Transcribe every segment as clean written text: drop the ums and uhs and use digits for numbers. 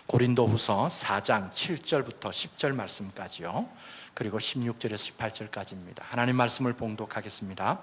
고린도후서 4장 7절부터 10절 말씀까지요. 그리고 16절에서 18절까지입니다. 하나님 말씀을 봉독하겠습니다.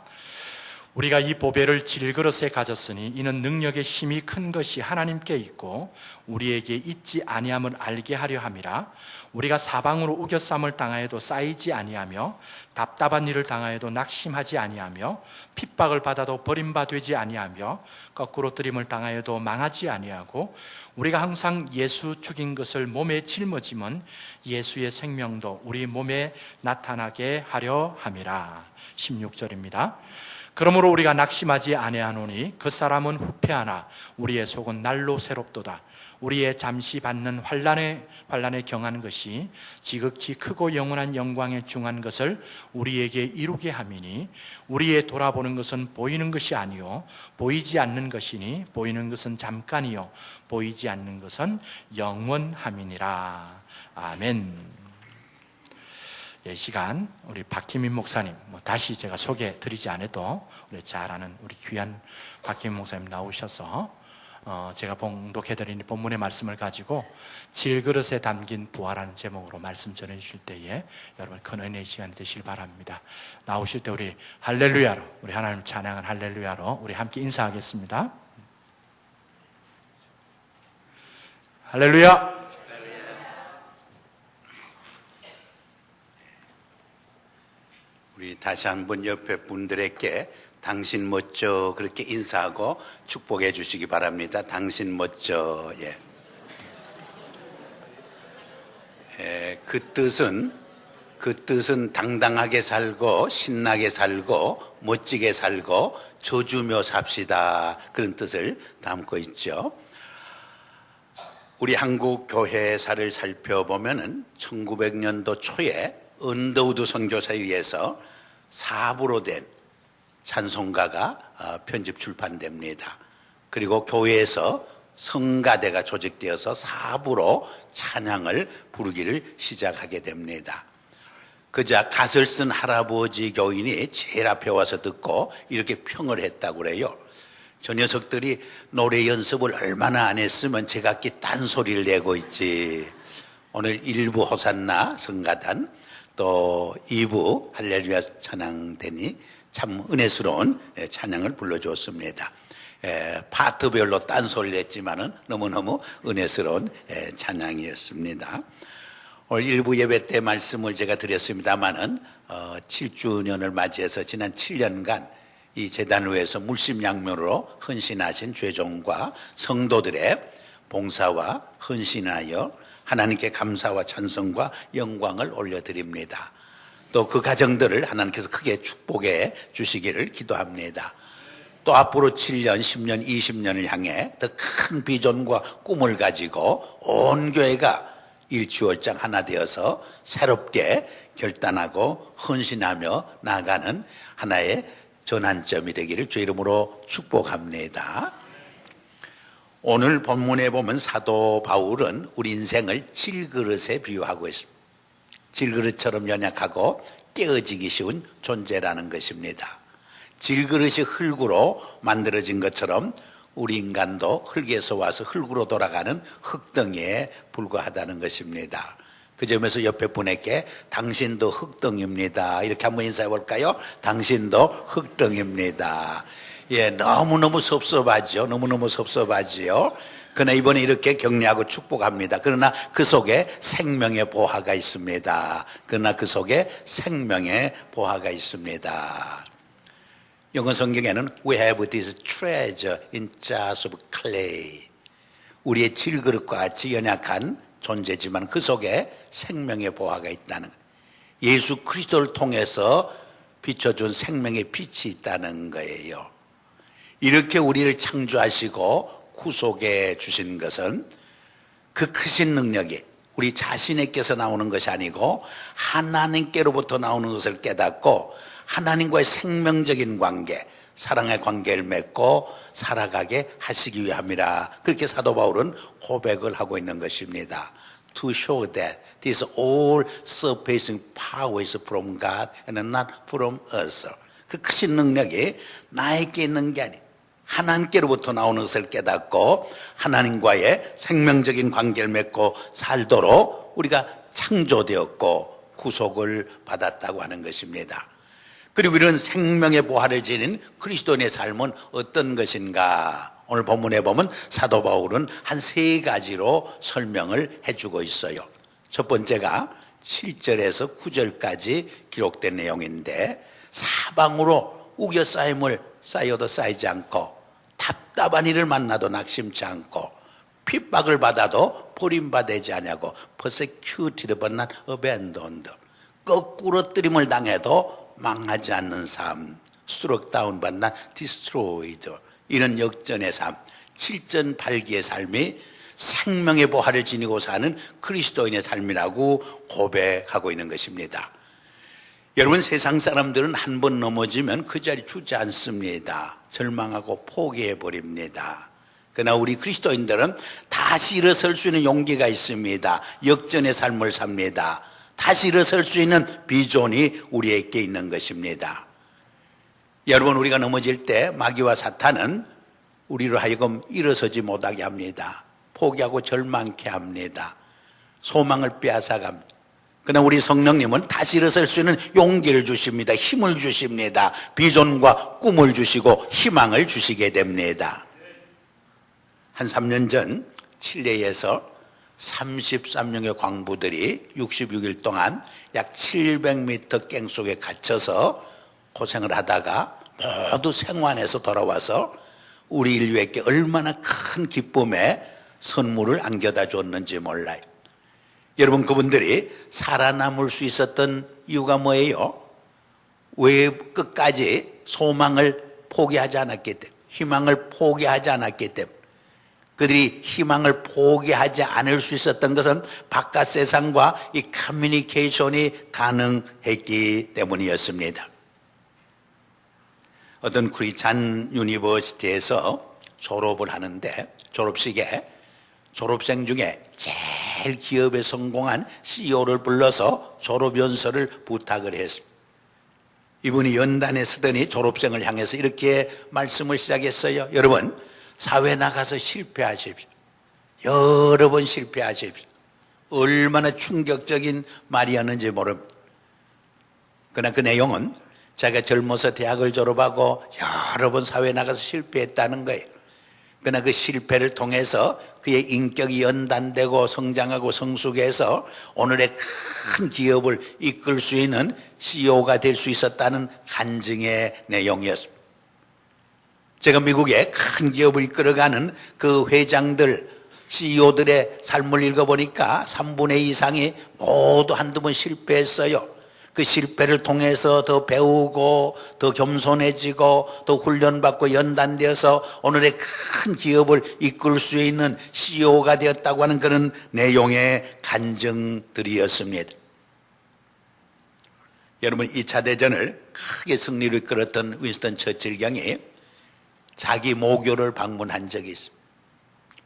우리가 이 보배를 질그릇에 가졌으니 이는 능력의 힘이 큰 것이 하나님께 있고 우리에게 있지 아니함을 알게 하려 함이라. 우리가 사방으로 우겨쌈을 당하여도 쌓이지 아니하며 답답한 일을 당하여도 낙심하지 아니하며 핍박을 받아도 버림받지 아니하며 거꾸로 들임을 당하여도 망하지 아니하고 우리가 항상 예수 죽인 것을 몸에 짊어지면 예수의 생명도 우리 몸에 나타나게 하려 함이라. 16절입니다. 그러므로 우리가 낙심하지 아니하노니 그 사람은 후패하나 우리의 속은 날로 새롭도다. 우리의 잠시 받는 환난에 경한 것이 지극히 크고 영원한 영광에 중한 것을 우리에게 이루게 함이니 우리의 돌아보는 것은 보이는 것이 아니요 보이지 않는 것이니 보이는 것은 잠깐이요 보이지 않는 것은 영원함이니라. 아멘. 이 시간 우리 박희민 목사님 다시 제가 소개 드리지 않아도 우리 잘 아는 우리 귀한 박희민 목사님 나오셔서 제가 봉독해드린 본문의 말씀을 가지고 질그릇에 담긴 부활하는 제목으로 말씀 전해주실 때에 여러분 큰 은혜의 시간이 되시길 바랍니다. 나오실 때 우리 할렐루야로, 우리 하나님 찬양한 할렐루야로 우리 함께 인사하겠습니다. 할렐루야. 우리 다시 한번 옆에 분들에게 당신 멋져 그렇게 인사하고 축복해 주시기 바랍니다. 당신 멋져. 그 뜻은 당당하게 살고 신나게 살고 멋지게 살고 져주며 삽시다, 그런 뜻을 담고 있죠. 우리 한국 교회사를 살펴보면은 1900년도 초에 언더우드 선교사에 의해서 사부로 된 찬송가가 편집 출판됩니다. 그리고 교회에서 성가대가 조직되어서 사부로 찬양을 부르기를 시작하게 됩니다. 그자 갓을 쓴 할아버지 교인이 제일 앞에 와서 듣고 이렇게 평을 했다고 그래요. 저 녀석들이 노래 연습을 얼마나 안 했으면 제각기 딴소리를 내고 있지. 오늘 1부 호산나 성가단, 또 2부 할렐루야 찬양단이 참 은혜스러운 찬양을 불러주었습니다. 파트별로 딴소리를 했지만은 너무너무 은혜스러운 찬양이었습니다. 오늘 1부 예배 때 말씀을 제가 드렸습니다만은 7주년을 맞이해서 지난 7년간 이 재단을 위해서 물심양면으로 헌신하신 죄종과 성도들의 봉사와 헌신하여 하나님께 감사와 찬송과 영광을 올려드립니다. 또 그 가정들을 하나님께서 크게 축복해 주시기를 기도합니다. 또 앞으로 7년, 10년, 20년을 향해 더 큰 비전과 꿈을 가지고 온 교회가 일취월장 하나 되어서 새롭게 결단하고 헌신하며 나아가는 하나의 전환점이 되기를 주 이름으로 축복합니다. 오늘 본문에 보면 사도 바울은 우리 인생을 질그릇에 비유하고 있습니다. 질그릇처럼 연약하고 깨어지기 쉬운 존재라는 것입니다. 질그릇이 흙으로 만들어진 것처럼 우리 인간도 흙에서 와서 흙으로 돌아가는 흙덩이에 불과하다는 것입니다. 그 점에서 옆에 분에게 당신도 흙덩이입니다, 이렇게 한번 인사해 볼까요? 당신도 흙덩이입니다. 너무너무 섭섭하죠. 너무너무 섭섭하지요. 그러나 이번에 이렇게 격려하고 축복합니다. 그러나 그 속에 생명의 보화가 있습니다. 그러나 그 속에 생명의 보화가 있습니다. 영어 성경에는 We have this treasure in jars of clay. 우리의 질그릇과 같이 연약한 존재지만 그 속에 생명의 보화가 있다는, 예수 그리스도를 통해서 비춰준 생명의 빛이 있다는 거예요. 이렇게 우리를 창조하시고 구속해 주신 것은 그 크신 능력이 우리 자신에게서 나오는 것이 아니고 하나님께로부터 나오는 것을 깨닫고 하나님과의 생명적인 관계, 사랑의 관계를 맺고 살아가게 하시기 위함이라, 그렇게 사도 바울은 고백을 하고 있는 것입니다. To show that this all surpassing power is from God and not from us. 그 크신 능력이 나에게 있는 게 아니, 하나님께로부터 나오는 것을 깨닫고 하나님과의 생명적인 관계를 맺고 살도록 우리가 창조되었고 구속을 받았다고 하는 것입니다. 그리고 이런 생명의 보화를 지닌 그리스도인의 삶은 어떤 것인가? 오늘 본문에 보면 사도 바울은 한 3가지로 설명을 해주고 있어요. 첫 번째가 7절에서 9절까지 기록된 내용인데, 사방으로 우겨싸임을 쌓여도 쌓이지 않고 답답한 일을 만나도 낙심치 않고 핍박을 받아도 버림받지 아니하고 persecuted but not abandoned, 거꾸로 뜨림을 당해도 망하지 않는 삶, struck down but not destroyed, 이런 역전의 삶, 7전8기의 삶이 생명의 보화를 지니고 사는 그리스도인의 삶이라고 고백하고 있는 것입니다. 여러분, 세상 사람들은 한 번 넘어지면 그 자리 주지 않습니다. 절망하고 포기해 버립니다. 그러나 우리 그리스도인들은 다시 일어설 수 있는 용기가 있습니다. 역전의 삶을 삽니다. 다시 일어설 수 있는 비전이 우리에게 있는 것입니다. 여러분, 우리가 넘어질 때 마귀와 사탄은 우리로 하여금 일어서지 못하게 합니다. 포기하고 절망케 합니다. 소망을 빼앗아갑니다. 그러나 우리 성령님은 다시 일어설 수 있는 용기를 주십니다. 힘을 주십니다. 비전과 꿈을 주시고 희망을 주시게 됩니다. 한 3년 전 칠레에서 33명의 광부들이 66일 동안 약 700m 갱 속에 갇혀서 고생을 하다가 모두 생還해서 돌아와서 우리 인류에게 얼마나 큰 기쁨의 선물을 안겨다 줬는지 몰라요. 여러분, 그분들이 살아남을 수 있었던 이유가 뭐예요? 왜 끝까지 소망을 포기하지 않았기 때문에, 희망을 포기하지 않았기 때문에. 그들이 희망을 포기하지 않을 수 있었던 것은 바깥 세상과 이 커뮤니케이션이 가능했기 때문이었습니다. 어떤 크리스찬 유니버시티에서 졸업을 하는데, 졸업식에 졸업생 중에 제일 기업에 성공한 CEO를 불러서 졸업연설을 부탁을 했습니다. 이분이 연단에 서더니 졸업생을 향해서 이렇게 말씀을 시작했어요. 여러분, 사회 나가서 실패하십시오. 여러 번 실패하십시오. 얼마나 충격적인 말이었는지 모릅니다. 그러나 그 내용은 자기가 젊어서 대학을 졸업하고 여러 번 사회 나가서 실패했다는 거예요. 그러나 그 실패를 통해서 그의 인격이 연단되고 성장하고 성숙해서 오늘의 큰 기업을 이끌 수 있는 CEO가 될 수 있었다는 간증의 내용이었습니다. 제가 미국의 큰 기업을 이끌어가는 그 회장들, CEO들의 삶을 읽어보니까 3분의 2 이상이 모두 한두 번 실패했어요. 그 실패를 통해서 더 배우고 더 겸손해지고 더 훈련받고 연단되어서 오늘의 큰 기업을 이끌 수 있는 CEO가 되었다고 하는 그런 내용의 간증들이었습니다. 여러분, 2차 대전을 크게 승리로 이끌었던 윈스턴 처칠 경이 자기 모교를 방문한 적이 있습니다.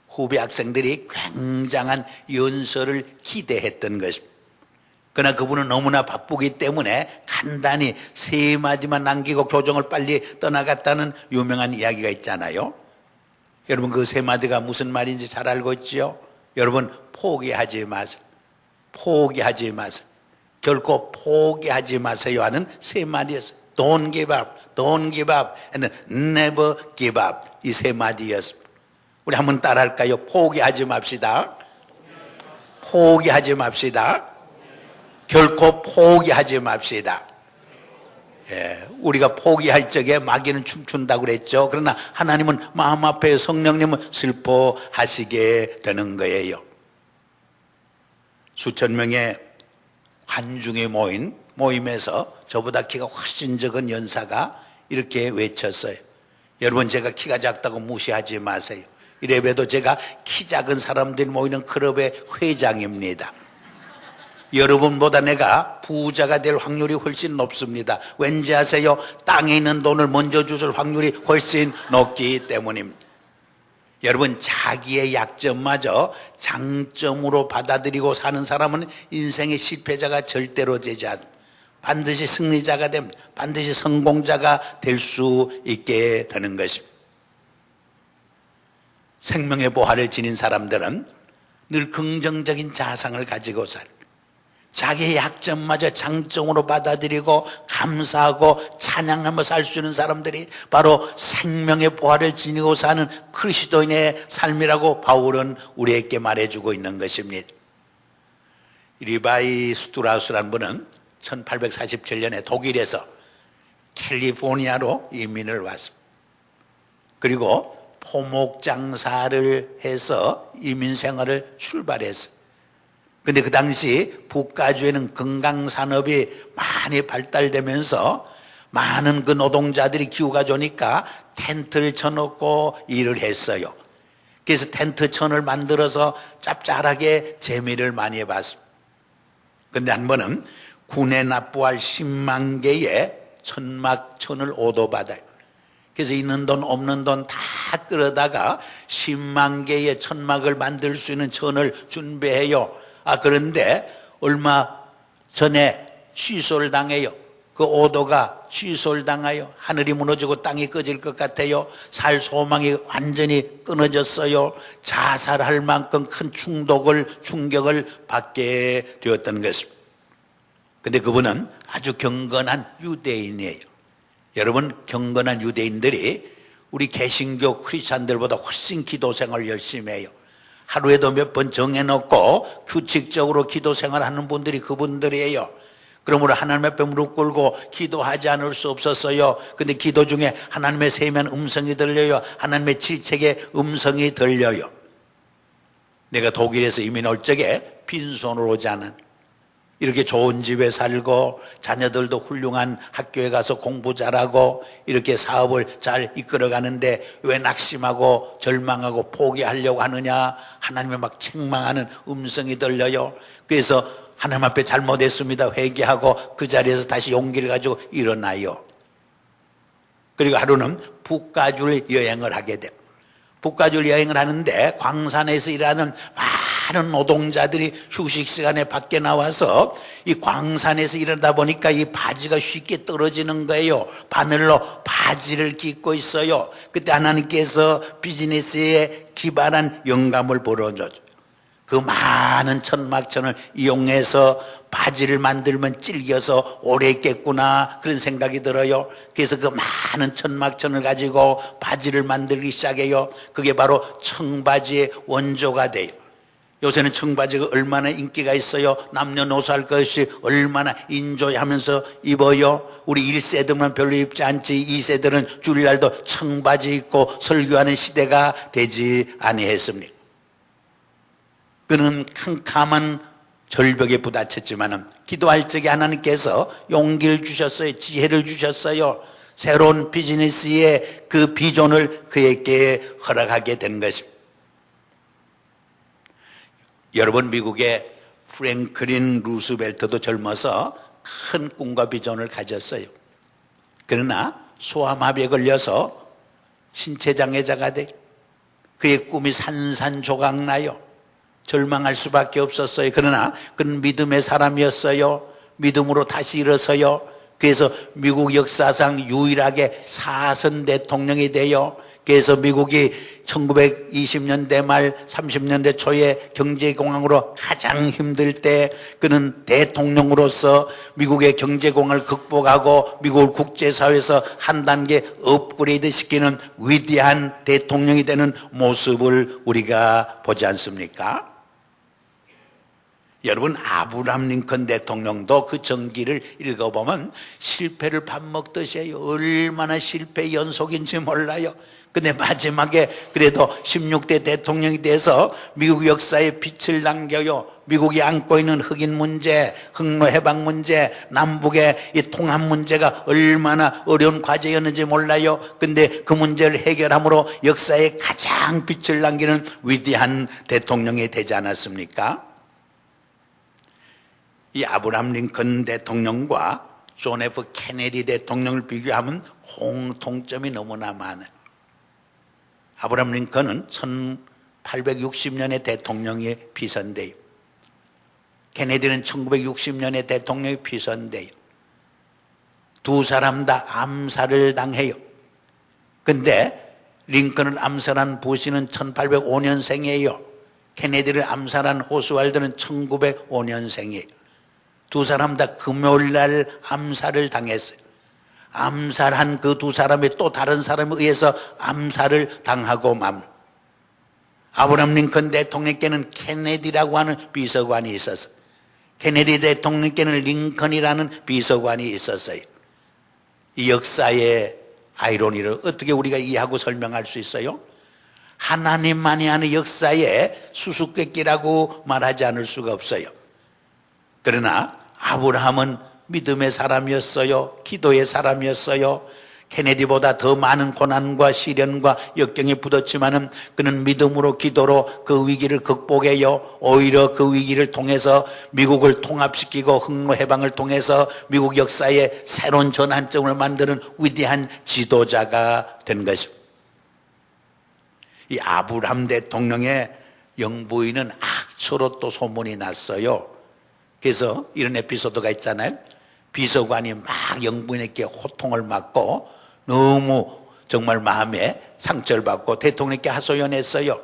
후배 학생들이 굉장한 연설을 기대했던 것입니다. 그러나 그분은 너무나 바쁘기 때문에 간단히 3마디만 남기고 교정을 빨리 떠나갔다는 유명한 이야기가 있잖아요. 여러분, 그 3마디가 무슨 말인지 잘 알고 있지요? 여러분, 포기하지 마세요. 포기하지 마세요. 결코 포기하지 마세요 하는 3마디였어요. Don't give up, don't give up, and never give up. 이 3마디였습니다. 우리 한번 따라할까요? 포기하지 맙시다. 포기하지 맙시다. 결코 포기하지 맙시다. 예, 우리가 포기할 적에 마귀는 춤춘다고 그랬죠. 그러나 하나님은 마음 앞에, 성령님은 슬퍼하시게 되는 거예요. 수천 명의 관중이 모인 모임에서 저보다 키가 훨씬 적은 연사가 이렇게 외쳤어요. 여러분, 제가 키가 작다고 무시하지 마세요. 이래봬도 제가 키 작은 사람들이 모이는 클럽의 회장입니다. 여러분보다 내가 부자가 될 확률이 훨씬 높습니다. 왠지 아세요? 땅에 있는 돈을 먼저 주실 확률이 훨씬 높기 때문입니다. 여러분, 자기의 약점마저 장점으로 받아들이고 사는 사람은 인생의 실패자가 절대로 되지 않습니다. 반드시 승리자가 됩니다. 반드시 성공자가 될 수 있게 되는 것입니다. 생명의 보화를 지닌 사람들은 늘 긍정적인 자상을 가지고 자기의 약점마저 장점으로 받아들이고 감사하고 찬양하며 살 수 있는 사람들이 바로 생명의 보화를 지니고 사는 그리스도인의 삶이라고 바울은 우리에게 말해주고 있는 것입니다. 리바이 스투라우스라는 분은 1847년에 독일에서 캘리포니아로 이민을 왔습니다. 그리고 포목 장사를 해서 이민 생활을 출발했어요. 근데 그 당시 북가주에는 건강산업이 많이 발달되면서 많은 그 노동자들이 기후가 좋으니까 텐트를 쳐놓고 일을 했어요. 그래서 텐트천을 만들어서 짭짤하게 재미를 많이 해봤습니다. 근데 한 번은 군에 납부할 10만 개의 천막천을 오도받아요. 그래서 있는 돈 없는 돈 다 끌어다가 10만 개의 천막을 만들 수 있는 천을 준비해요. 그런데 얼마 전에 취소를 당해요. 그 오도가 취소를 당하여 하늘이 무너지고 땅이 꺼질 것 같아요. 살 소망이 완전히 끊어졌어요. 자살할 만큼 큰 충격을 받게 되었던 것입니다. 근데 그분은 아주 경건한 유대인이에요. 여러분, 경건한 유대인들이 우리 개신교 크리스찬들보다 훨씬 기도 생활을 열심히 해요. 하루에도 몇 번 정해놓고 규칙적으로 기도 생활하는 분들이 그분들이에요. 그러므로 하나님 앞에 무릎 꿇고 기도하지 않을 수 없었어요. 근데 기도 중에 하나님의 세미한 음성이 들려요. 하나님의 질책의 음성이 들려요. 내가 독일에서 이민 올 적에 빈손으로 오지 않은, 이렇게 좋은 집에 살고 자녀들도 훌륭한 학교에 가서 공부 잘하고 이렇게 사업을 잘 이끌어가는데 왜 낙심하고 절망하고 포기하려고 하느냐, 하나님의 막 책망하는 음성이 들려요. 그래서 하나님 앞에 잘못했습니다 회개하고 그 자리에서 다시 용기를 가지고 일어나요. 그리고 하루는 북가주를 여행을 하게 돼요. 북가주를 여행을 하는데 광산에서 일하는 많은 노동자들이 휴식 시간에 밖에 나와서 이 광산에서 일하다 보니까 이 바지가 쉽게 떨어지는 거예요. 바늘로 바지를 깃고 있어요. 그때 하나님께서 비즈니스에 기반한 영감을 불어줘요. 그 많은 천막천을 이용해서 바지를 만들면 찔겨서 오래 있겠구나, 그런 생각이 들어요. 그래서 그 많은 천막천을 가지고 바지를 만들기 시작해요. 그게 바로 청바지의 원조가 돼요. 요새는 청바지가 얼마나 인기가 있어요. 남녀노소 할 것이 얼마나 인조하면서 입어요. 우리 1세들만 별로 입지 않지 2세들은 주일날도 청바지 입고 설교하는 시대가 되지 아니했습니까? 그는 캄캄한 절벽에 부딪혔지만 기도할 적에 하나님께서 용기를 주셨어요. 지혜를 주셨어요. 새로운 비즈니스의 그 비전을 그에게 허락하게 된 것입니다. 여러분, 미국의 프랭클린 루스벨트도 젊어서 큰 꿈과 비전을 가졌어요. 그러나 소아마비에 걸려서 신체장애자가 돼 그의 꿈이 산산조각나요. 절망할 수밖에 없었어요. 그러나 그는 믿음의 사람이었어요. 믿음으로 다시 일어서요. 그래서 미국 역사상 유일하게 4선 대통령이 돼요. 그래서 미국이 1920년대 말 30년대 초에 경제공황으로 가장 힘들 때 그는 대통령으로서 미국의 경제공황을 극복하고 미국을 국제사회에서 한 단계 업그레이드 시키는 위대한 대통령이 되는 모습을 우리가 보지 않습니까? 여러분, 아브라함 링컨 대통령도 그 전기를 읽어보면 실패를 밥 먹듯이 해요. 얼마나 실패 연속인지 몰라요. 근데 마지막에 그래도 16대 대통령이 돼서 미국 역사에 빛을 남겨요. 미국이 안고 있는 흑인 문제, 흑로 해방 문제, 남북의 이 통합 문제가 얼마나 어려운 과제였는지 몰라요. 근데 그 문제를 해결함으로 역사에 가장 빛을 남기는 위대한 대통령이 되지 않았습니까? 이 아브라함 링컨 대통령과 존 F 케네디 대통령을 비교하면 공통점이 너무나 많아요. 아브라함 링컨은 1860년에 대통령이 비선돼요. 케네디는 1960년에 대통령이 비선돼요. 두 사람 다 암살을 당해요. 근데 링컨을 암살한 부시는 1805년생이에요. 케네디를 암살한 오스왈드는 1905년생이에요. 두 사람 다 금요일 날 암살을 당했어요. 암살한 그 두 사람이 또 다른 사람에 의해서 암살을 당하고 맙니다. 아브라함 링컨 대통령께는 케네디라고 하는 비서관이 있었어요. 케네디 대통령께는 링컨이라는 비서관이 있었어요. 이 역사의 아이러니를 어떻게 우리가 이해하고 설명할 수 있어요? 하나님만이 하는 역사의 수수께끼라고 말하지 않을 수가 없어요. 그러나 아브라함은 믿음의 사람이었어요. 기도의 사람이었어요. 케네디보다 더 많은 고난과 시련과 역경이 붙었지만은 그는 믿음으로 기도로 그 위기를 극복해요. 오히려 그 위기를 통해서 미국을 통합시키고 흑로 해방을 통해서 미국 역사의 새로운 전환점을 만드는 위대한 지도자가 된 것입니다. 이 아브라함 대통령의 영부인은 악초로 또 소문이 났어요. 그래서 이런 에피소드가 있잖아요. 비서관이 막 영부인에게 호통을 맞고 너무 정말 마음에 상처를 받고 대통령께 하소연했어요.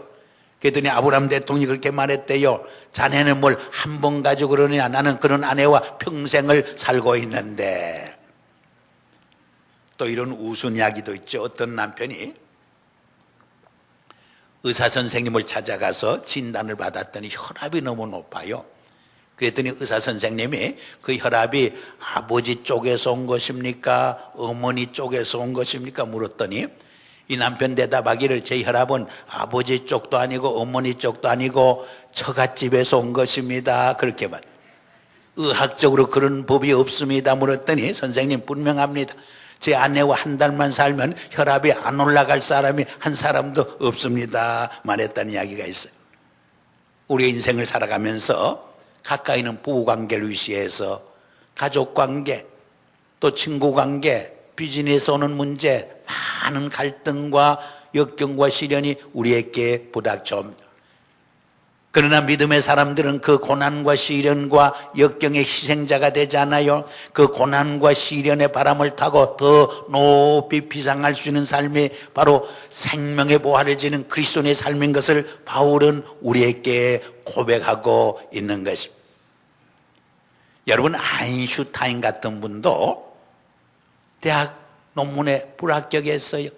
그랬더니 아브라함 대통령이 그렇게 말했대요. 자네는 뭘 한 번 가지고 그러느냐. 나는 그런 아내와 평생을 살고 있는데. 또 이런 우스운 이야기도 있죠. 어떤 남편이 의사 선생님을 찾아가서 진단을 받았더니 혈압이 너무 높아요. 그랬더니 의사 선생님이 그 혈압이 아버지 쪽에서 온 것입니까? 어머니 쪽에서 온 것입니까? 물었더니 이 남편 대답하기를 제 혈압은 아버지 쪽도 아니고 어머니 쪽도 아니고 처갓집에서 온 것입니다. 그렇게 말. 의학적으로 그런 법이 없습니다. 물었더니 선생님 분명합니다. 제 아내와 한 달만 살면 혈압이 안 올라갈 사람이 한 사람도 없습니다. 말했다는 이야기가 있어요. 우리의 인생을 살아가면서 가까이는 부부관계를 위시해서 가족관계, 또 친구관계, 비즈니스 오는 문제, 많은 갈등과 역경과 시련이 우리에게 부닥쳐옵니다. 그러나 믿음의 사람들은 그 고난과 시련과 역경의 희생자가 되지 않아요. 그 고난과 시련의 바람을 타고 더 높이 비상할 수 있는 삶이 바로 생명의 보화를 지는 그리스도인의 삶인 것을 바울은 우리에게 고백하고 있는 것입니다. 여러분, 아인슈타인 같은 분도 대학 논문에 불합격했어요.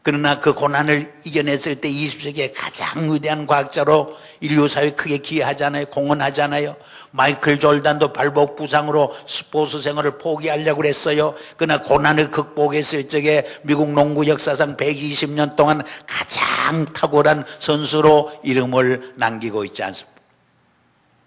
그러나 그 고난을 이겨냈을 때 20세기의 가장 위대한 과학자로 인류사회에 크게 기여하잖아요. 공헌하잖아요. 마이클 졸단도 발목 부상으로 스포츠 생활을 포기하려고 그랬어요. 그러나 고난을 극복했을 적에 미국 농구 역사상 120년 동안 가장 탁월한 선수로 이름을 남기고 있지 않습니까?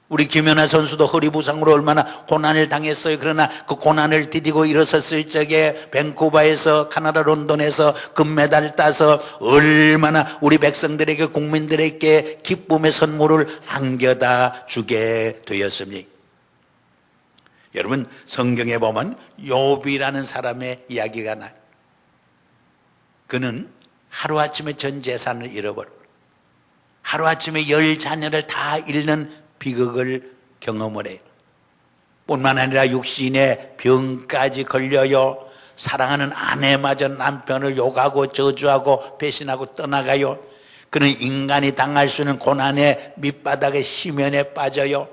우리 김연아 선수도 허리 부상으로 얼마나 고난을 당했어요. 그러나 그 고난을 디디고 일어섰을 적에 밴쿠버에서 카나다 런던에서 금메달을 따서 얼마나 우리 백성들에게 국민들에게 기쁨의 선물을 안겨다 주게 되었습니다. 여러분, 성경에 보면 욥이라는 사람의 이야기가 나요. 그는 하루아침에 전 재산을 잃어버려 하루아침에 10자녀를 다 잃는 비극을 경험을 해요. 뿐만 아니라 육신의 병까지 걸려요. 사랑하는 아내마저 남편을 욕하고 저주하고 배신하고 떠나가요. 그는 인간이 당할 수 있는 고난의 밑바닥의 심연에 빠져요.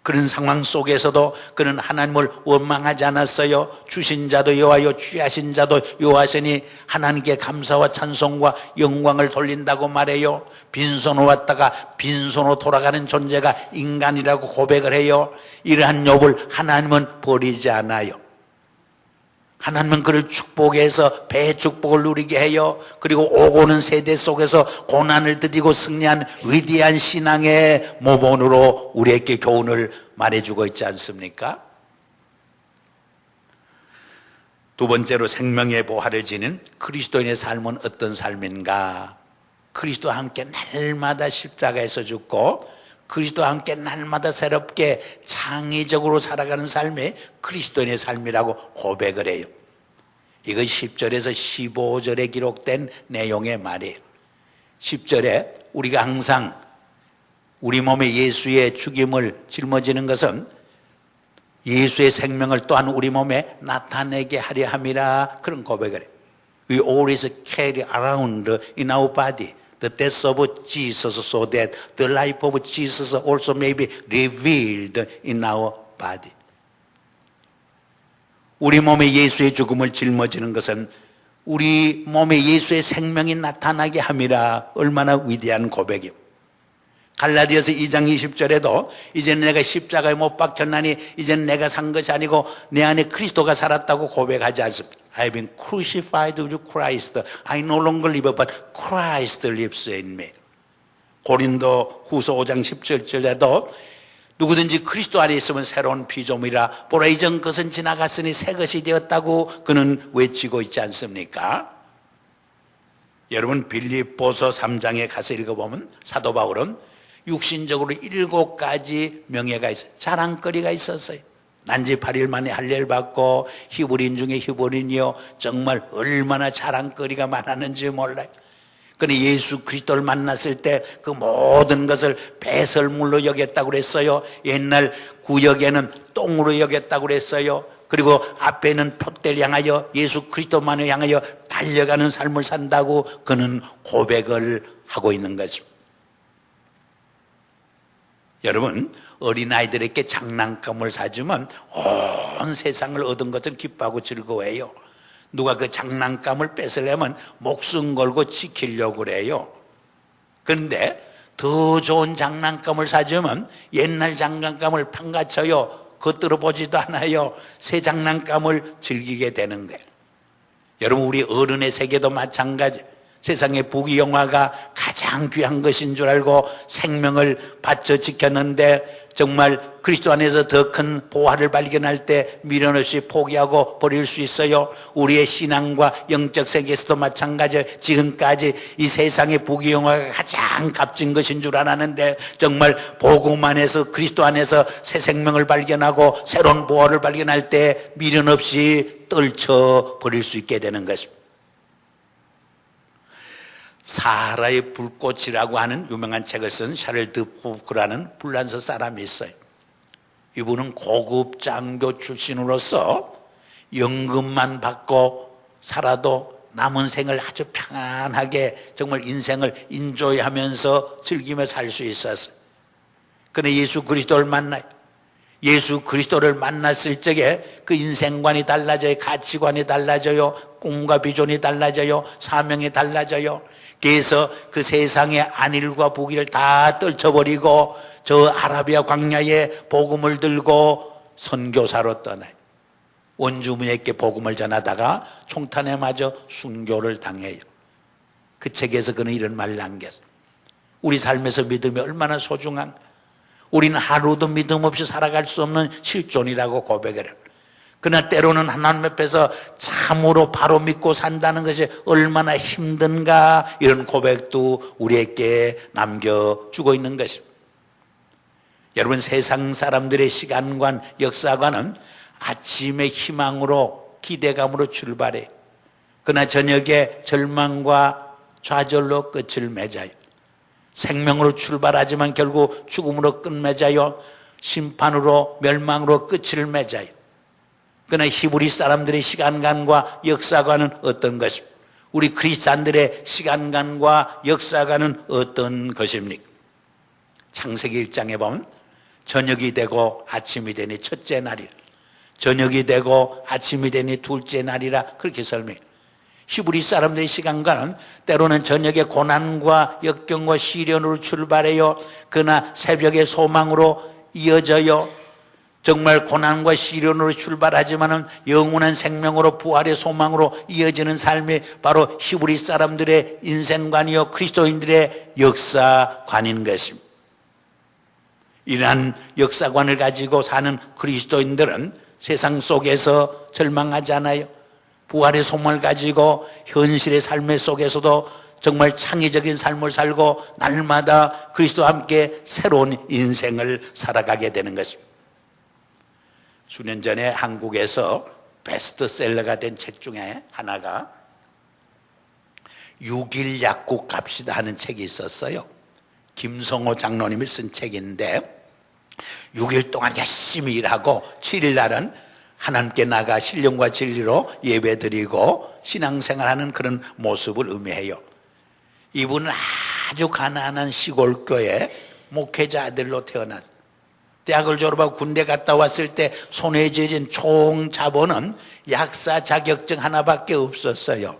그런 상황 속에서도 그는 하나님을 원망하지 않았어요. 주신 자도 여호와요 취하신 자도 여호와시니 하나님께 감사와 찬송과 영광을 돌린다고 말해요. 빈손으로 왔다가 빈손으로 돌아가는 존재가 인간이라고 고백을 해요. 이러한 욥을 하나님은 버리지 않아요. 하나님은 그를 축복해서 배의 축복을 누리게 해요. 그리고 오고는 세대 속에서 고난을 드디고 승리한 위대한 신앙의 모본으로 우리에게 교훈을 말해주고 있지 않습니까? 두 번째로 생명의 보화를 지닌 그리스도인의 삶은 어떤 삶인가? 그리스도와 함께 날마다 십자가에서 죽고 그리스도와 함께 날마다 새롭게 창의적으로 살아가는 삶이 그리스도인의 삶이라고 고백을 해요. 이거 10절에서 15절에 기록된 내용의 말이에요. 10절에 우리가 항상 우리 몸에 예수의 죽임을 짊어지는 것은 예수의 생명을 또한 우리 몸에 나타내게 하려 함이라, 그런 고백을 해요. We always carry around in our body the death of Jesus so that the life of Jesus also may be revealed in our body. 우리 몸에 예수의 죽음을 짊어지는 것은 우리 몸에 예수의 생명이 나타나게 함이라. 얼마나 위대한 고백이요. 갈라디아서 2장 20절에도 이제는 내가 십자가에 못 박혔나니 이제는 내가 산 것이 아니고 내 안에 그리스도가 살았다고 고백하지 않습니까? I have been crucified with Christ. I no longer live but Christ lives in me. 고린도 후서 5장 17절에도 누구든지 그리스도 안에 있으면 새로운 피조물이라. 보라 이전 것은 지나갔으니 새 것이 되었다고 그는 외치고 있지 않습니까? 여러분 빌립보서 3장에 가서 읽어보면 사도 바울은 육신적으로 7가지 명예가 있어요. 자랑거리가 있었어요. 난지 8일 만에 할례를 받고 히브리인 중에 히브리인이요. 정말 얼마나 자랑거리가 많았는지 몰라요. 그런데 예수 그리스도를 만났을 때 그 모든 것을 배설물로 여겼다고 그랬어요. 옛날 구역에는 똥으로 여겼다고 그랬어요. 그리고 앞에는 푯대를 향하여 예수 그리스도만을 향하여 달려가는 삶을 산다고 그는 고백을 하고 있는 것입니다. 여러분 어린아이들에게 장난감을 사주면 온 세상을 얻은 것을 기뻐하고 즐거워해요. 누가 그 장난감을 뺏으려면 목숨 걸고 지키려고 그래요. 그런데 더 좋은 장난감을 사주면 옛날 장난감을 판가쳐요. 겉들어 보지도 않아요. 새 장난감을 즐기게 되는 거예요. 여러분 우리 어른의 세계도 마찬가지. 세상의 부귀영화가 가장 귀한 것인 줄 알고 생명을 바쳐 지켰는데 정말 그리스도 안에서 더 큰 보화를 발견할 때 미련 없이 포기하고 버릴 수 있어요. 우리의 신앙과 영적 세계에서도 마찬가지예요. 지금까지 이 세상의 부귀영화가 가장 값진 것인 줄 알았는데 정말 복음 안에서 그리스도 안에서 새 생명을 발견하고 새로운 보화를 발견할 때 미련 없이 떨쳐 버릴 수 있게 되는 것입니다. 사하라의 불꽃이라고 하는 유명한 책을 쓴 샤를 드푸크라는 불란서 사람이 있어요. 이분은 고급 장교 출신으로서 연금만 받고 살아도 남은 생을 아주 평안하게 정말 인생을 인조이하면서 즐기며 살 수 있었어요. 그런데 예수 그리스도를 만나요. 예수 그리스도를 만났을 적에 그 인생관이 달라져요. 가치관이 달라져요. 꿈과 비전이 달라져요. 사명이 달라져요. 그래서 그 세상의 안일과 부귀를 다 떨쳐버리고 저 아라비아 광야에 복음을 들고 선교사로 떠나요. 원주민에게 복음을 전하다가 총탄에 맞아 순교를 당해요. 그 책에서 그는 이런 말을 남겼어요. 우리 삶에서 믿음이 얼마나 소중한, 우리는 하루도 믿음 없이 살아갈 수 없는 실존이라고 고백을 해요. 그러나 때로는 하나님 앞에서 참으로 바로 믿고 산다는 것이 얼마나 힘든가, 이런 고백도 우리에게 남겨주고 있는 것입니다. 여러분 세상 사람들의 시간관, 역사관은 아침의 희망으로 기대감으로 출발해요. 그러나 저녁에 절망과 좌절로 끝을 맺어요. 생명으로 출발하지만 결국 죽음으로 끝맺어요. 심판으로 멸망으로 끝을 맺어요. 그러나 히브리 사람들의 시간관과 역사관은 어떤 것입니까? 우리 크리스찬들의 시간관과 역사관은 어떤 것입니까? 창세기 1장에 보면 저녁이 되고 아침이 되니 첫째 날이라, 저녁이 되고 아침이 되니 둘째 날이라, 그렇게 설명해요. 히브리 사람들의 시간과는 때로는 저녁에 고난과 역경과 시련으로 출발해요. 그러나 새벽의 소망으로 이어져요. 정말 고난과 시련으로 출발하지만은 영원한 생명으로 부활의 소망으로 이어지는 삶이 바로 히브리 사람들의 인생관이요 그리스도인들의 역사관인 것입니다. 이러한 역사관을 가지고 사는 그리스도인들은 세상 속에서 절망하지 않아요. 부활의 소망을 가지고 현실의 삶의 속에서도 정말 창의적인 삶을 살고 날마다 그리스도와 함께 새로운 인생을 살아가게 되는 것입니다. 수년 전에 한국에서 베스트셀러가 된 책 중에 하나가 6일 약국 갑시다 하는 책이 있었어요. 김성호 장로님이 쓴 책인데 6일 동안 열심히 일하고 7일 날은 하나님께 나가 신령과 진리로 예배드리고 신앙생활하는 그런 모습을 의미해요. 이분은 아주 가난한 시골교회 목회자 아들로 태어났어요. 대학을 졸업하고 군대 갔다 왔을 때 손에 쥐어진 총 자본은 약사 자격증 하나밖에 없었어요.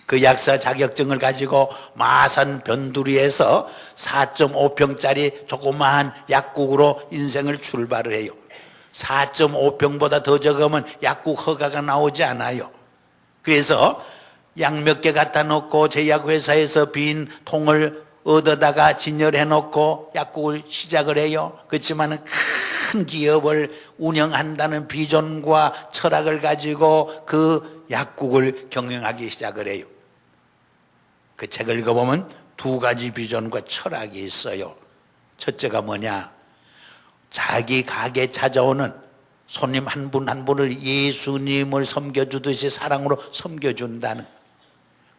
그 약사 자격증을 가지고 마산 변두리에서 4.5평짜리 조그마한 약국으로 인생을 출발을 해요. 4.5평보다 더 적으면 약국 허가가 나오지 않아요. 그래서 약 몇 개 갖다 놓고 제약회사에서 빈 통을 얻어다가 진열해 놓고 약국을 시작을 해요. 그렇지만 큰 기업을 운영한다는 비전과 철학을 가지고 그 약국을 경영하기 시작을 해요. 그 책을 읽어보면 두 가지 비전과 철학이 있어요. 첫째가 뭐냐? 자기 가게 찾아오는 손님 한 분 한 분을 예수님을 섬겨주듯이 사랑으로 섬겨준다는,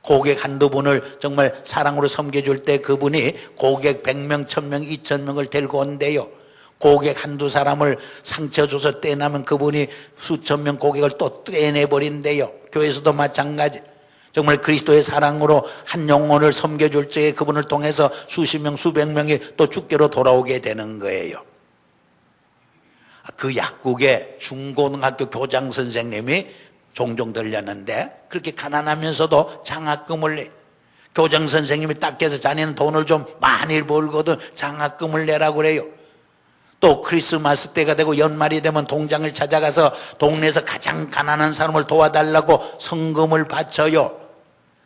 고객 한두 분을 정말 사랑으로 섬겨줄 때 그분이 고객 100명, 1000명, 2000명을 데리고 온대요. 고객 한두 사람을 상처 줘서 떼나면 그분이 수천 명 고객을 또 떼내버린대요. 교회에서도 마찬가지. 정말 그리스도의 사랑으로 한 영혼을 섬겨줄 적에 그분을 통해서 수십 명, 수백 명이 또 주께로 돌아오게 되는 거예요. 그 약국에 중고등학교 교장 선생님이 종종 들렸는데 그렇게 가난하면서도 장학금을 내. 교장 선생님이 딱 해서 자네는 돈을 좀 많이 벌거든 장학금을 내라고 그래요. 또 크리스마스 때가 되고 연말이 되면 동장을 찾아가서 동네에서 가장 가난한 사람을 도와달라고 성금을 바쳐요.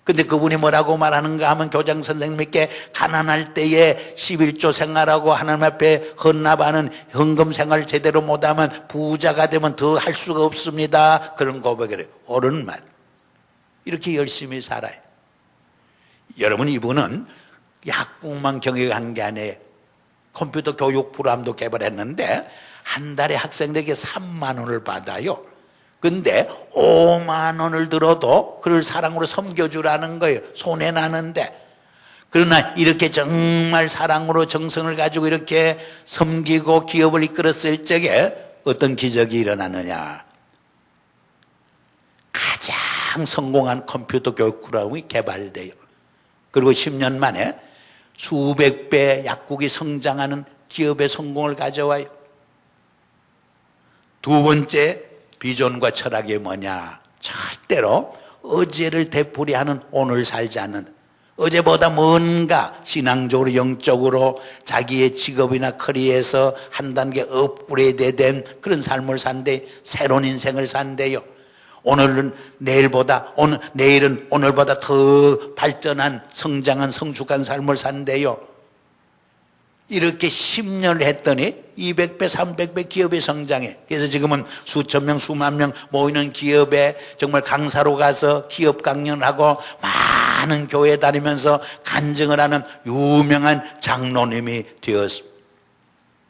근데 그분이 뭐라고 말하는가 하면 교장 선생님께 가난할 때에 11조 생활하고 하나님 앞에 헌납하는 헌금 생활 제대로 못하면 부자가 되면 더 할 수가 없습니다. 그런 고백을 해요. 옳은 말. 이렇게 열심히 살아요. 여러분, 이분은 약국만 경영한 게 아니에요. 컴퓨터 교육 프로그램도 개발했는데 한 달에 학생들에게 3만 원을 받아요. 근데 5만 원을 들어도 그를 사랑으로 섬겨주라는 거예요. 손해나는데. 그러나 이렇게 정말 사랑으로 정성을 가지고 이렇게 섬기고 기업을 이끌었을 적에 어떤 기적이 일어나느냐. 가장 성공한 컴퓨터 교육 프로그램이 개발돼요. 그리고 10년 만에 수백 배 약국이 성장하는 기업의 성공을 가져와요. 두 번째 비전과 철학이 뭐냐? 절대로 어제를 되풀이하는 오늘 살지 않는, 어제보다 뭔가 신앙적으로 영적으로 자기의 직업이나 커리어에서 한 단계 업그레이드 된 그런 삶을 산대. 새로운 인생을 산대요. 오늘은 내일보다, 내일은 오늘보다 더 발전한 성장한 성숙한 삶을 산대요. 이렇게 10년을 했더니 200배, 300배 기업이 성장해. 그래서 지금은 수천 명, 수만 명 모이는 기업에 정말 강사로 가서 기업 강연을 하고 많은 교회 다니면서 간증을 하는 유명한 장로님이 되었습니다.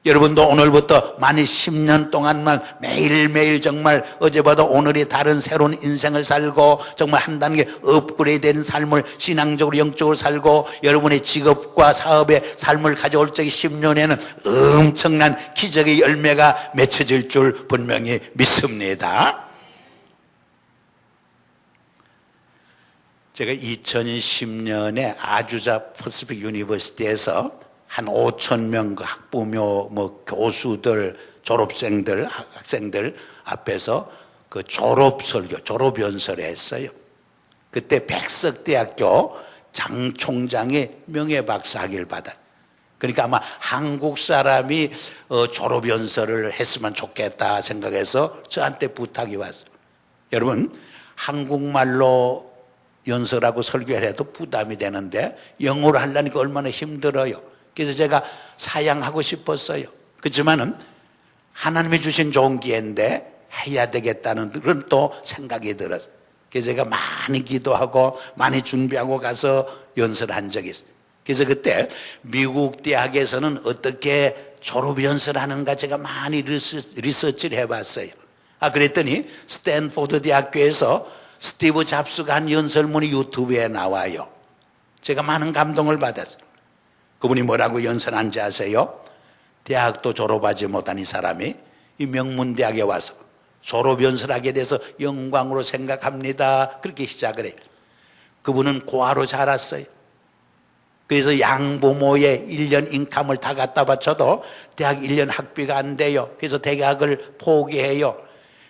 여러분도 오늘부터 만일 10년 동안만 매일매일 정말 어제보다 오늘이 다른 새로운 인생을 살고 정말 한 단계 업그레이드된 삶을 신앙적으로 영적으로 살고 여러분의 직업과 사업의 삶을 가져올 적에 10년에는 엄청난 기적의 열매가 맺혀질 줄 분명히 믿습니다. 제가 2010년에 아주자 퍼시픽 유니버시티에서 한 5,000명 그 학부모, 교수들, 졸업생들, 학생들 앞에서 그 졸업 설교, 졸업 연설을 했어요. 그때 백석대학교 장 총장이 명예박사학위를 받았어요. 그러니까 아마 한국 사람이 졸업 연설을 했으면 좋겠다 생각해서 저한테 부탁이 왔어요. 여러분, 한국말로 연설하고 설교를 해도 부담이 되는데 영어로 하려니까 얼마나 힘들어요. 그래서 제가 사양하고 싶었어요. 그렇지만은 하나님이 주신 좋은 기회인데 해야 되겠다는 그런 또 생각이 들었어요. 그래서 제가 많이 기도하고 많이 준비하고 가서 연설한 적이 있어요. 그래서 그때 미국 대학에서는 어떻게 졸업 연설하는가 제가 많이 리서치를 해봤어요. 그랬더니 스탠포드 대학교에서 스티브 잡스가 한 연설문이 유튜브에 나와요. 제가 많은 감동을 받았어요. 그분이 뭐라고 연설한지 아세요? 대학도 졸업하지 못한 이 사람이 이 명문대학에 와서 서로 변설하게 돼서 영광으로 생각합니다. 그렇게 시작을 해요. 그분은 고아로 자랐어요. 그래서 양부모의 1년 인감을 다 갖다 바쳐도 대학 1년 학비가 안 돼요. 그래서 대학을 포기해요.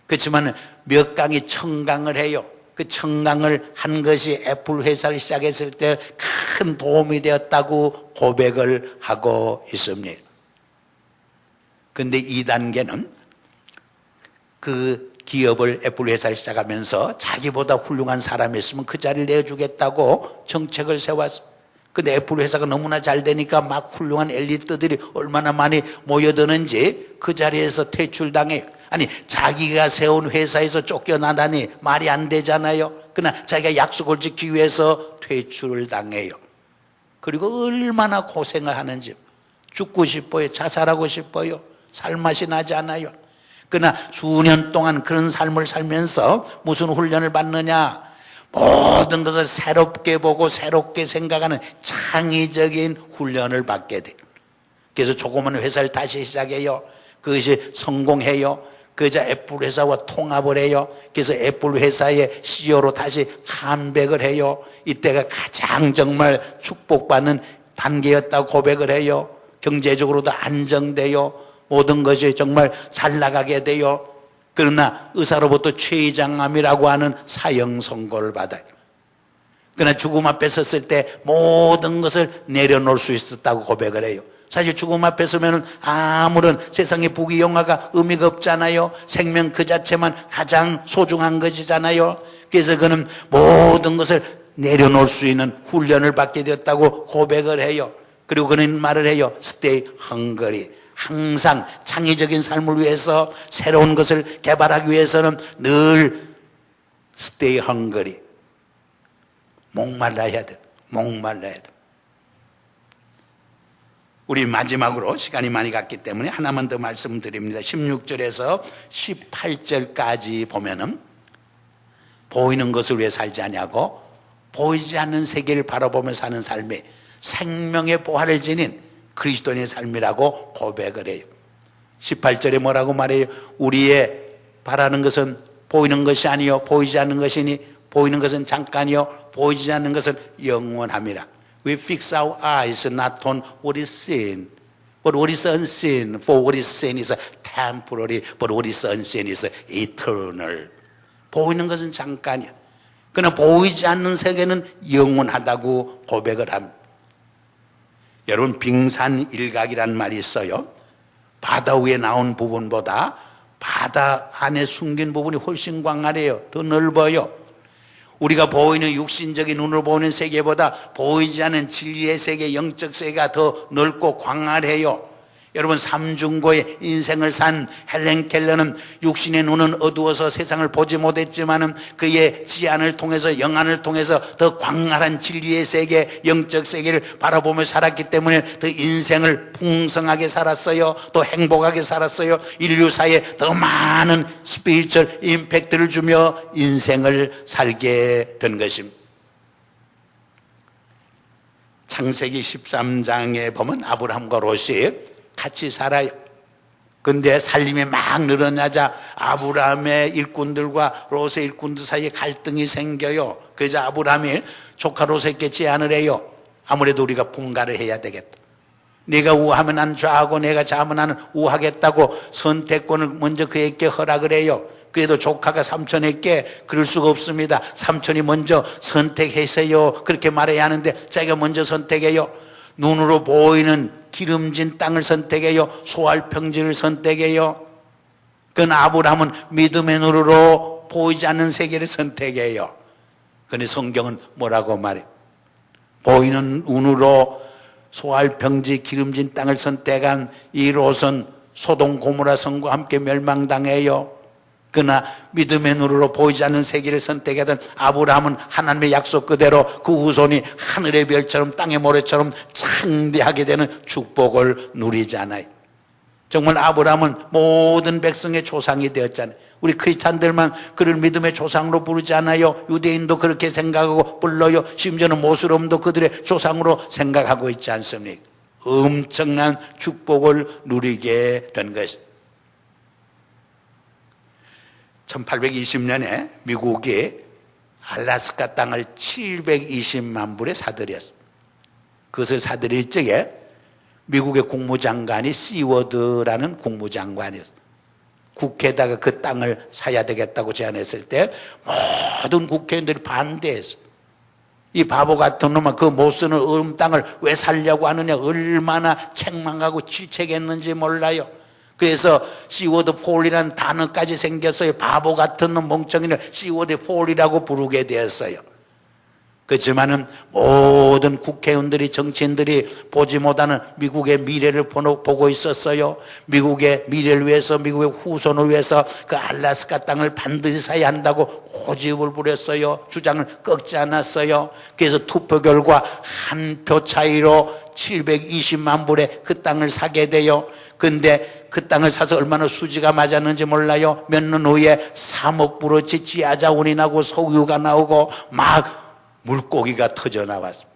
그렇지만 몇 강이 청강을 해요. 그 청강을 한 것이 애플 회사를 시작했을 때 큰 도움이 되었다고 고백을 하고 있습니다. 근데 2단계는 그 기업을 애플 회사를 시작하면서 자기보다 훌륭한 사람이 있으면 그 자리를 내주겠다고 정책을 세웠어요. 근데 애플 회사가 너무나 잘 되니까 막 훌륭한 엘리트들이 얼마나 많이 모여드는지 그 자리에서 퇴출당해요. 아니, 자기가 세운 회사에서 쫓겨나다니 말이 안 되잖아요. 그러나 자기가 약속을 지키기 위해서 퇴출을 당해요. 그리고 얼마나 고생을 하는지. 죽고 싶어요. 자살하고 싶어요. 살맛이 나지 않아요. 그러나 수년 동안 그런 삶을 살면서 무슨 훈련을 받느냐? 모든 것을 새롭게 보고 새롭게 생각하는 창의적인 훈련을 받게 돼요. 그래서 조그만 회사를 다시 시작해요. 그것이 성공해요. 그저 애플 회사와 통합을 해요. 그래서 애플 회사의 CEO로 다시 컴백을 해요. 이때가 가장 정말 축복받는 단계였다고 고백을 해요. 경제적으로도 안정돼요. 모든 것이 정말 잘 나가게 돼요. 그러나 의사로부터 췌장암이라고 하는 사형 선고를 받아요. 그러나 죽음 앞에 섰을 때 모든 것을 내려놓을 수 있었다고 고백을 해요. 사실 죽음 앞에 서면 아무런 세상의 부귀영화가 의미가 없잖아요. 생명 그 자체만 가장 소중한 것이잖아요. 그래서 그는 모든 것을 내려놓을 수 있는 훈련을 받게 되었다고 고백을 해요. 그리고 그는 말을 해요. Stay hungry. 항상 창의적인 삶을 위해서 새로운 것을 개발하기 위해서는 늘 stay hungry. 목말라야 돼. 목말라야 돼. 우리 마지막으로 시간이 많이 갔기 때문에 하나만 더 말씀드립니다. 16절에서 18절까지 보면은 보이는 것을 왜 살지 않냐고 보이지 않는 세계를 바라보며 사는 삶에 생명의 보화를 지닌 그리스도인의 삶이라고 고백을 해요. 18절에 뭐라고 말해요? 우리의 바라는 것은 보이는 것이 아니요 보이지 않는 것이니 보이는 것은 잠깐이요 보이지 않는 것은 영원함이라. We fix our eyes not on what is seen, but what is unseen. For what is seen is temporary, but what is unseen is eternal. 보이는 것은 잠깐이야. 그러나 보이지 않는 세계는 영원하다고 고백을 합니다. 여러분, 빙산일각이라는 말이 있어요. 바다 위에 나온 부분보다 바다 안에 숨긴 부분이 훨씬 광활해요. 더 넓어요. 우리가 보이는 육신적인 눈으로 보는 세계보다 보이지 않는 진리의 세계, 영적 세계가 더 넓고 광활해요. 여러분, 삼중고의 인생을 산 헬렌 켈러는 육신의 눈은 어두워서 세상을 보지 못했지만은 그의 지안을 통해서 영안을 통해서 더 광활한 진리의 세계, 영적 세계를 바라보며 살았기 때문에 더 인생을 풍성하게 살았어요. 또 행복하게 살았어요. 인류사에 더 많은 스피리추얼 임팩트를 주며 인생을 살게 된 것입니다. 창세기 13장에 보면 아브라함과 롯이 같이 살아요. 근데 살림이 막 늘어나자 아브라함의 일꾼들과 롯의 일꾼들 사이에 갈등이 생겨요. 그래서 아브라함이 조카 롯에게 제안을 해요. 아무래도 우리가 분가를 해야 되겠다. 네가 우하면 나는 좌하고 내가 좌하면 나는 우하겠다고 선택권을 먼저 그에게 허락을 해요. 그래도 조카가 삼촌에게 그럴 수가 없습니다. 삼촌이 먼저 선택하세요. 그렇게 말해야 하는데 자기가 먼저 선택해요. 눈으로 보이는 기름진 땅을 선택해요. 소할 평지를 선택해요. 그건 아브라함은 믿음의 눈으로 보이지 않는 세계를 선택해요. 그런데 성경은 뭐라고 말해요? 보이는 눈으로 소할 평지 기름진 땅을 선택한 이 롯은 소돔 고모라 성과 함께 멸망당해요. 그러나 믿음의 눈으로 보이지 않는 세계를 선택하던 아브라함은 하나님의 약속 그대로 그 후손이 하늘의 별처럼 땅의 모래처럼 창대하게 되는 축복을 누리잖아요. 정말 아브라함은 모든 백성의 조상이 되었잖아요. 우리 크리스찬들만 그를 믿음의 조상으로 부르지 않아요. 유대인도 그렇게 생각하고 불러요. 심지어는 모슬롬도 그들의 조상으로 생각하고 있지 않습니까? 엄청난 축복을 누리게 된 것입니다. 1820년에 미국이 알래스카 땅을 720만 불에 사들였습니다. 그것을 사들일 적에 미국의 국무장관이 시워드라는 국무장관이었습니다. 국회에다가 그 땅을 사야 되겠다고 제안했을 때 모든 국회의원들이 반대했어요. 이 바보 같은 놈은 그 못 쓰는 땅을 왜 살려고 하느냐, 얼마나 책망하고 지책했는지 몰라요. 그래서 시워드 폴이라는 단어까지 생겼어요. 바보 같은 놈 멍청이를 시워드 폴이라고 부르게 되었어요. 그렇지만은 모든 국회의원들이, 정치인들이 보지 못하는 미국의 미래를 보고 있었어요. 미국의 미래를 위해서, 미국의 후손을 위해서 그 알래스카 땅을 반드시 사야 한다고 고집을 부렸어요. 주장을 꺾지 않았어요. 그래서 투표 결과 한 표 차이로 720만 불에 그 땅을 사게 돼요. 근데 그 땅을 사서 얼마나 수지가 맞았는지 몰라요. 몇 년 후에 3억 불어치 지하자원이 나고 석유가 나오고 막 물고기가 터져 나왔습니다.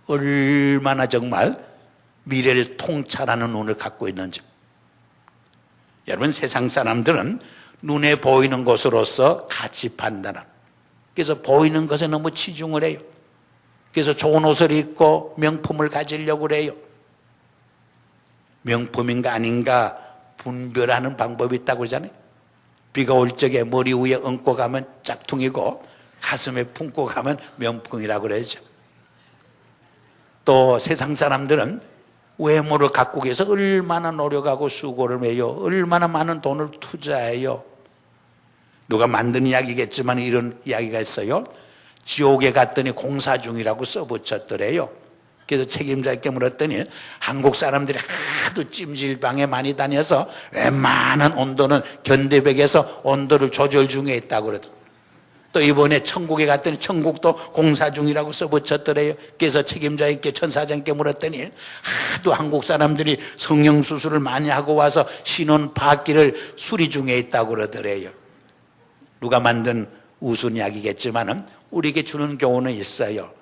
얼마나 정말 미래를 통찰하는 눈을 갖고 있는지. 여러분, 세상 사람들은 눈에 보이는 것으로서 가치 판단합니다. 그래서 보이는 것에 너무 치중을 해요. 그래서 좋은 옷을 입고 명품을 가지려고 그래요. 명품인가 아닌가 분별하는 방법이 있다고 그러잖아요. 비가 올 적에 머리 위에 얹고 가면 짝퉁이고 가슴에 품고 가면 명품이라고 그러죠. 또 세상 사람들은 외모를 갖고 위해서 얼마나 노력하고 수고를 해요. 얼마나 많은 돈을 투자해요. 누가 만든 이야기겠지만 이런 이야기가 있어요. 지옥에 갔더니 공사 중이라고 써붙였더래요. 그래서 책임자에게 물었더니 한국 사람들이 하도 찜질방에 많이 다녀서 웬만한 온도는 견대백에서 온도를 조절 중에 있다고 그러더라고요. 또 이번에 천국에 갔더니 천국도 공사 중이라고 써붙였더래요. 그래서 책임자에게, 천사장께 물었더니 하도 한국 사람들이 성형수술을 많이 하고 와서 신혼 바퀴를 수리 중에 있다고 그러더래요. 누가 만든 우스운 이야기겠지만은 우리에게 주는 교훈은 있어요.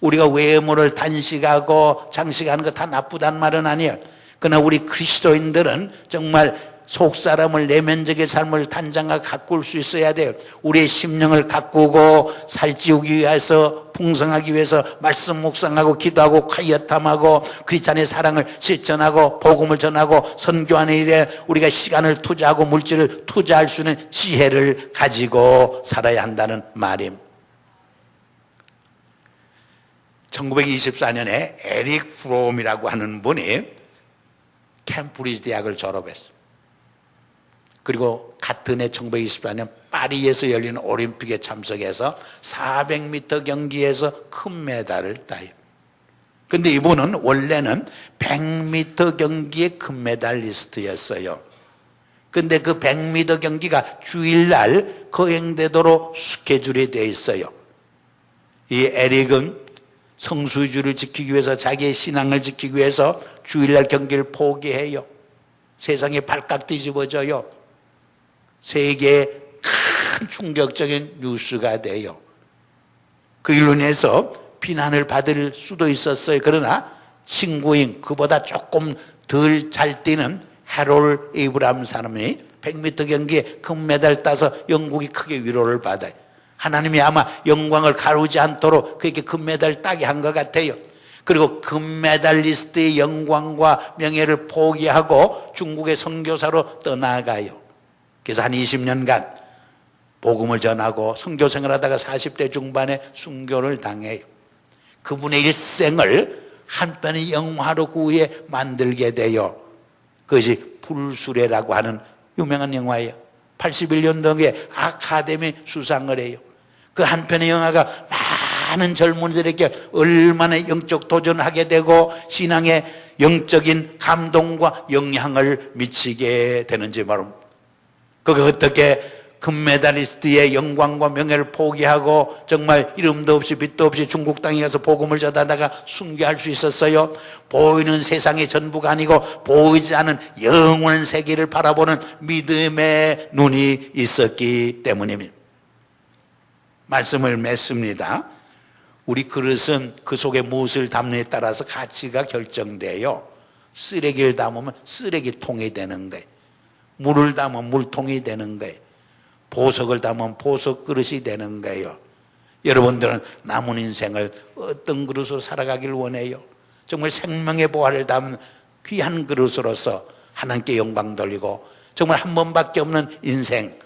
우리가 외모를 단식하고 장식하는 거 다 나쁘단 말은 아니에요. 그러나 우리 그리스도인들은 정말 속사람을, 내면적의 삶을 단장하고 가꿀 수 있어야 돼요. 우리의 심령을 가꾸고 살찌우기 위해서, 풍성하기 위해서 말씀 묵상하고 기도하고 콰이어탐하고 크리스찬의 사랑을 실천하고 복음을 전하고 선교하는 일에 우리가 시간을 투자하고 물질을 투자할 수 있는 지혜를 가지고 살아야 한다는 말입니다. 1924년에 에릭 프롬이라고 하는 분이 캠브리지 대학을 졸업했어요. 그리고 같은 해 1924년 파리에서 열리는 올림픽에 참석해서 400m 경기에서 금메달을 따요. 근데 이분은 원래는 100m 경기의 금메달리스트였어요. 근데 그 100m 경기가 주일날 거행되도록 스케줄이 되어 있어요. 이 에릭은 성수주를 지키기 위해서, 자기의 신앙을 지키기 위해서 주일날 경기를 포기해요. 세상에 발칵 뒤집어져요. 세계에 큰 충격적인 뉴스가 돼요. 그 일로 인해서 비난을 받을 수도 있었어요. 그러나 친구인, 그보다 조금 덜 잘 뛰는 해롤 에이브람 사람이 100m 경기에 금메달 따서 영국이 크게 위로를 받아요. 하나님이 아마 영광을 가르지 않도록 그렇게 금메달 따게 한 것 같아요. 그리고 금메달리스트의 영광과 명예를 포기하고 중국의 선교사로 떠나가요. 그래서 한 20년간 복음을 전하고 선교 생활하다가 40대 중반에 순교를 당해요. 그분의 일생을 한편의 영화로 그 후에 만들게 돼요. 그것이 불수레라고 하는 유명한 영화예요. 81년도에 아카데미 수상을 해요. 그 한편의 영화가 많은 젊은이들에게 얼마나 영적 도전을 하게 되고 신앙의 영적인 감동과 영향을 미치게 되는지 모릅니다. 그게 어떻게 금메달리스트의 영광과 명예를 포기하고 정말 이름도 없이 빛도 없이 중국 땅에 가서 복음을 전하다가 순교할 수 있었어요. 보이는 세상의 전부가 아니고 보이지 않은 영원한 세계를 바라보는 믿음의 눈이 있었기 때문입니다. 말씀을 맺습니다. 우리 그릇은 그 속에 무엇을 담느냐에 따라서 가치가 결정돼요. 쓰레기를 담으면 쓰레기통이 되는 거예요. 물을 담으면 물통이 되는 거예요. 보석을 담으면 보석 그릇이 되는 거예요. 여러분들은 남은 인생을 어떤 그릇으로 살아가길 원해요? 정말 생명의 보화를 담은 귀한 그릇으로서 하나님께 영광 돌리고 정말 한 번밖에 없는 인생,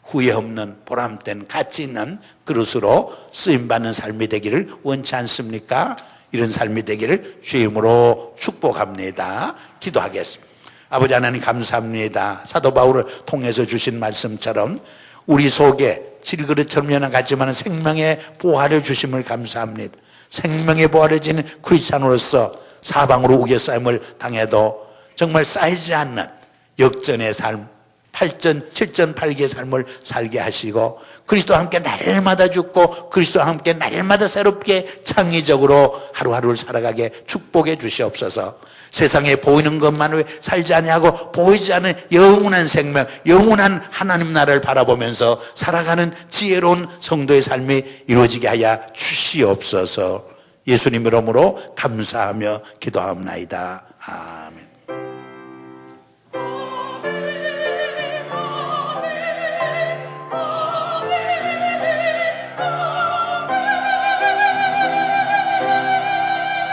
후회 없는 보람된 가치 있는 그릇으로 쓰임받는 삶이 되기를 원치 않습니까? 이런 삶이 되기를 주의 이름으로 축복합니다. 기도하겠습니다. 아버지 하나님 감사합니다. 사도 바울을 통해서 주신 말씀처럼 우리 속에 질그릇처럼 연약하지만 생명의 보화를 주심을 감사합니다. 생명의 보화를 지닌 크리스찬으로서 사방으로 우겨싸임을 당해도 정말 쌓이지 않는 역전의 삶, 8전, 7전, 8기의 삶을 살게 하시고 그리스도와 함께 날마다 죽고 그리스도와 함께 날마다 새롭게 창의적으로 하루하루를 살아가게 축복해 주시옵소서. 세상에 보이는 것만 왜 살지 아니하고 보이지 않는 영원한 생명, 영원한 하나님 나라를 바라보면서 살아가는 지혜로운 성도의 삶이 이루어지게 하여 주시옵소서. 예수님 이름으로 감사하며 기도하옵나이다. 아멘.